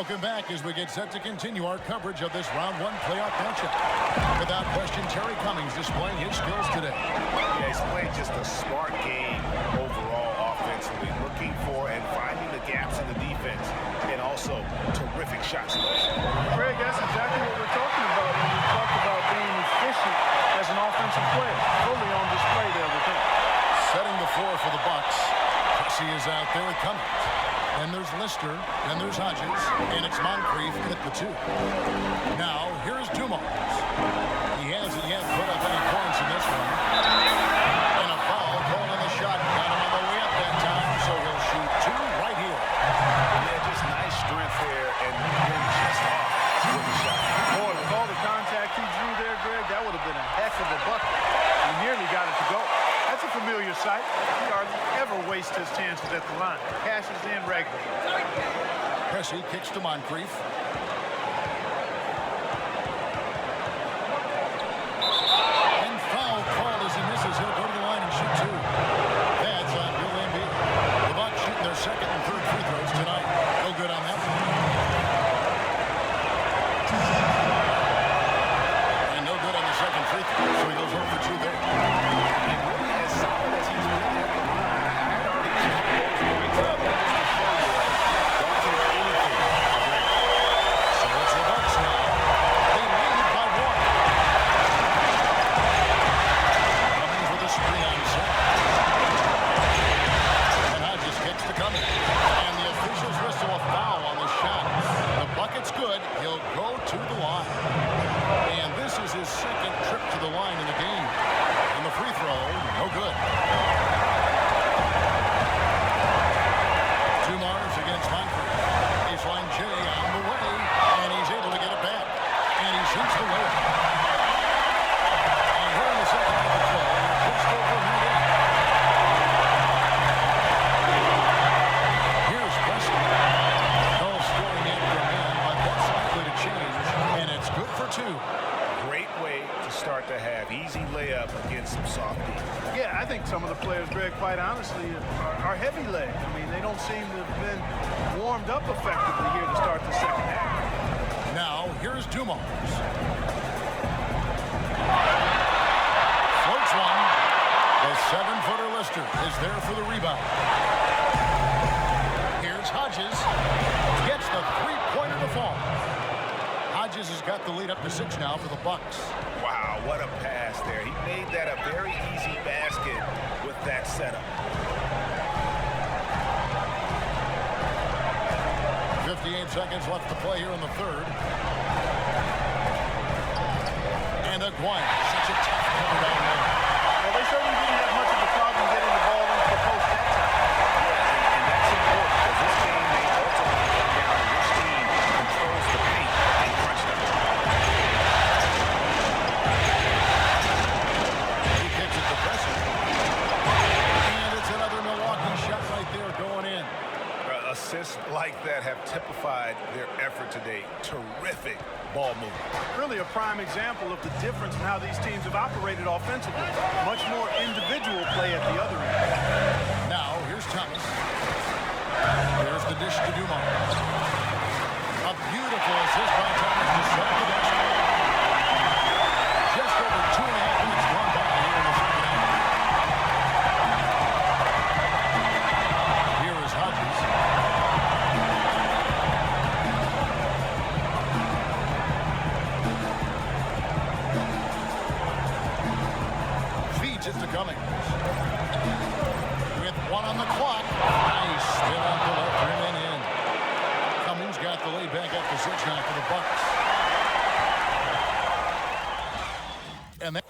Welcome back as we get set to continue our coverage of this round one playoff matchup. Without question, Terry Cummings displaying his skills today. Yeah, he's playing just a smart game overall offensively, looking for and finding the gaps in the defense, and also terrific shot selection. Greg, that's exactly what we're talking about when we talk about being efficient as an offensive player. Fully on display there with him. Setting the floor for the Bucks. He is out there with Cummings. Then there's Lister, then there's Hodges, and it's Moncrief at the 2. Now, here's Dumars. He hasn't yet put up any points in this one. And a foul called on the shot. Got him on the way up that time, so he'll shoot 2 right here. Yeah, just nice strength there, and then just off with the shot. Boy, with all the contact he drew there, Greg, that would have been a heck of a bucket. He nearly got it to go. That's a familiar sight. He hardly ever wastes his chances at the line. Cashes in regularly. Pressey kicks to Moncrief. And foul called as he misses. He'll go to the line and shoot 2. That's on Bill Embiid. The Bucks shooting their second and third free throws tonight. No good on that one. And no good on the second free throw, so he goes 0 for 2 there. Good. He'll go to the line. And this is his second trip to the line in the game. And the free throw, no good. Dumars against Moncrief. Baseline J on the way. And he's able to get it back. And he shoots the layup. And here in the second half of the play, just over a minute in. Here's Preston. No scoring yet from him. To change, and it's good for 2. Great way to start to have easy layup against some soft D. Yeah, I think some of the players, Greg, quite honestly, are heavy legs. I mean, they don't seem to have been warmed up effectively here to start the second half. Now, here's Dumars. Floats one. The 7-footer Lister is there for the rebound. Here's Hodges. Gets the three-pointer to fall. Hodges has got the lead up to 6 now for the Bucks. Wow, what a pass there. He made that a very easy basket with that setup. 58 seconds left to play here in the third. And Aguirre, such a tough cover down there. Well, they certainly didn't have much of a problem getting the ball into the post that time. And that's important because this game may ultimately come down to which team controls the paint and crunch them. He kicks it to Preston. And it's another Milwaukee shot right there going in. Assists like that have typified their effort today. Terrific ball movement. Really a prime example of the difference in how these teams have operated offensively. Much more individual play at the other end. Now, here's Thomas. There's the dish to Dumars. A beautiful assist by Thomas to set the basket. Just over 2.5 minutes gone by here in the second half. Here is Hodges. Feeds it to Cummings. With 1 on the clock. Nice spin off the left rim and in. Cummings got the lead back up to 6 now for the Bucks. And then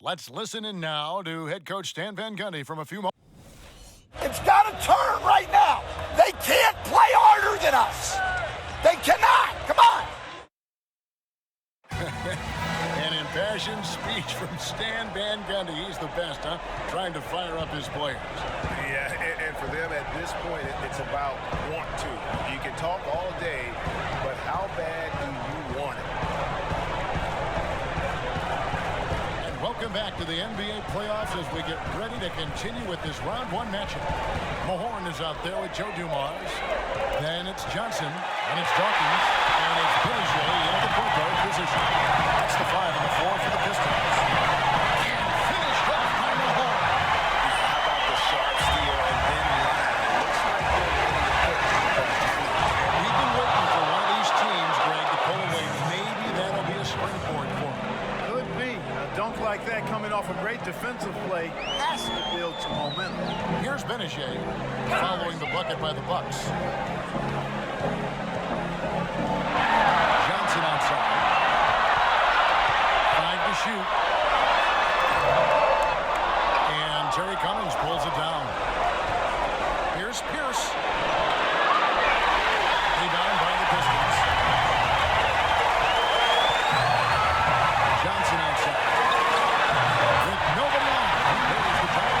let's listen in now to head coach Stan Van Gundy from a few moments. It's got to turn right now. They can't play harder than us. They cannot. Come on. And in Impassioned speech from Stan Van Gundy. He's the best, huh? Trying to fire up his players. Yeah, and for them at this point, it's about want to. You can talk all day, but how bad do you want it? And welcome back to the NBA playoffs as we get ready to continue with this round one matchup. Mahorn is out there with Joe Dumars. Then it's Johnson, and it's Dawkins, and it's Billiger in the point guard position. That's the 5 on the floor for the Pistons. And finished off by Mahorn. How about the sharp steal and then line? Looks like they're We've been waiting for one of these teams, Greg, to pull away. Maybe that'll be a springboard for them. Could be. A dunk like that coming off a great defensive play has to build some momentum. Here's Billiger following the bucket by the Bucks. Johnson outside. 5 to shoot. And Terry Cummings pulls it down. Here's Pierce. Rebound by the Pistons. Johnson outside. With nobody on. There's the ball.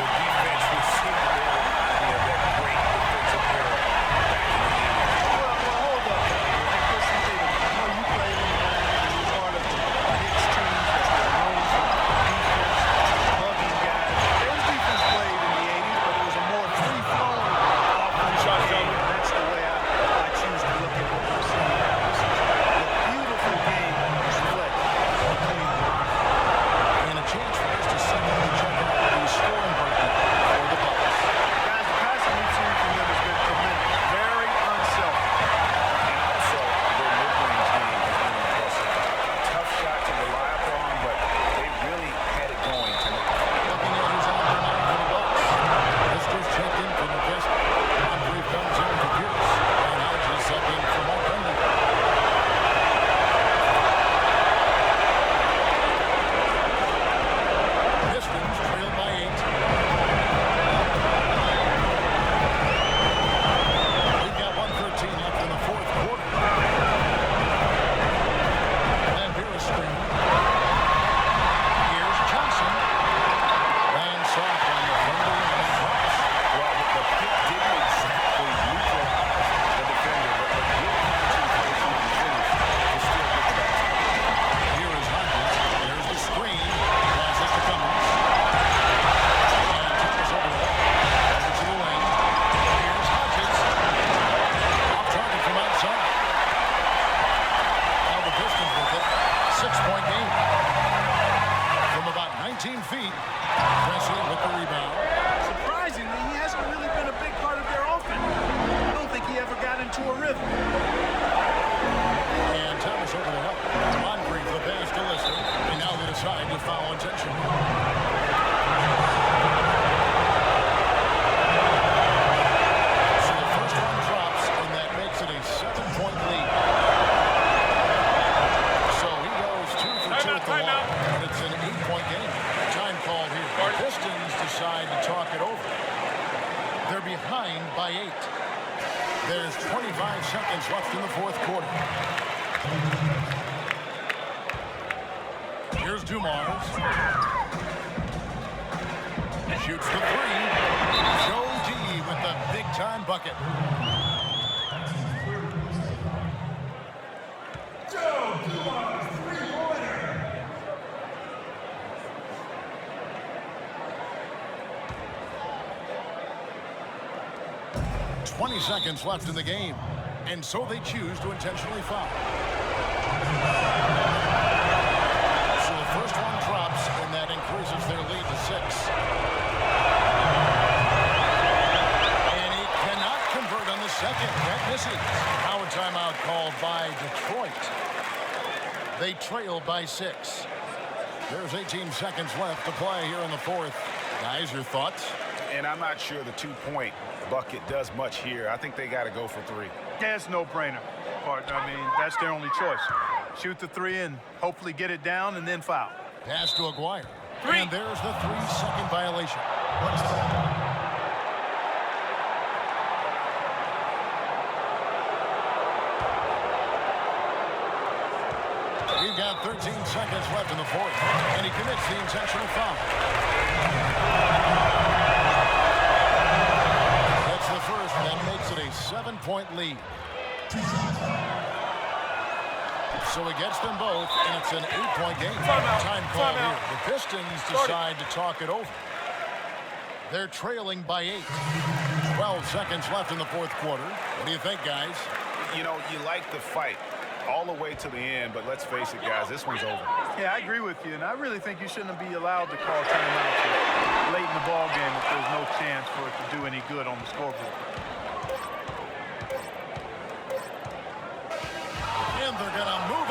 the defense was sitting there of that great defensive era back in the 80s. Well, hold up. Like, listen to me. I know you played in the 90s. You're part of the Knicks team that's been known for defense, loving guys. Their defense played in the 80s, but it was a more free-flowing offense game. That's the way I choose to look at what we're seeing now. This is a beautiful game split between them. And a chance for us to suddenly check out the scoring breakdown for the Bucks. Guys, the passing we've seen from them has been tremendous. Very unselfish. And also, their mid-range game has been impressive. Tough shot to rely upon, but they really had it going tonight. Looking at his out there now for the Bucks. Pistons checked in from the best. Moncrief comes in for Pierce. And Hodges up in for Montgomery. Pistons trail by 8. We've got 1:13 left in the fourth quarter. And Pierce screen. Here's Johnson. And soft on the front of the rim. Drops. Well, the pick didn't exactly neutralize the defender, but the good concentration on the finish to still get the back. Here is Hodges. There's the screen. Passes to Cummings. And Thomas over the wall. Over to the wing. Here's Hodges. Off target from outside. Now the Pistons with it. 6-point game. From about 19 feet. Presley with the rebound. Surprisingly, he hasn't really been a big part of their offense. I don't think he ever got into a rhythm. And Thomas over the help. Moncrief the pass to Lister. And now they decide to foul intentionally. So the first one drops, and that makes it a 7-point lead. So he goes 2 for 2 at the line. And it's an 8-point game. Time called here. The Pistons decide to talk it over. They're behind by 8. There's 25 seconds left in the fourth quarter. Here's Dumars. Shoots the 3. Joe D with the big-time bucket. Joe Dumars, three-pointer. 20 seconds left in the game, and so they choose to intentionally foul. So the first one drops, and that increases their lead to 6. And he cannot convert on the second. That misses. Now a timeout called by Detroit. They trail by 6. There's 18 seconds left to play here in the fourth. Guys, your thoughts? And I'm not sure the two-point bucket does much here. I think they got to go for 3. Yeah, it's no-brainer, partner. I mean, that's their only choice. Shoot the 3 and hopefully get it down and then foul. Pass to Aguirre. And there's the 3-second violation. We've got got 13 seconds left in the fourth, and he commits the intentional foul. That's the first, and that makes it a 7-point lead. So he gets them both, and it's an 8-point game. Time call here. The Pistons decide to talk it over. They're trailing by 8. 12 seconds left in the fourth quarter. What do you think, guys? You know, you like the fight all the way to the end, but let's face it, guys, this one's over. Yeah, I agree with you, and I really think you shouldn't be allowed to call timeouts late in the ball game if there's no chance for it to do any good on the scoreboard. And they're going to move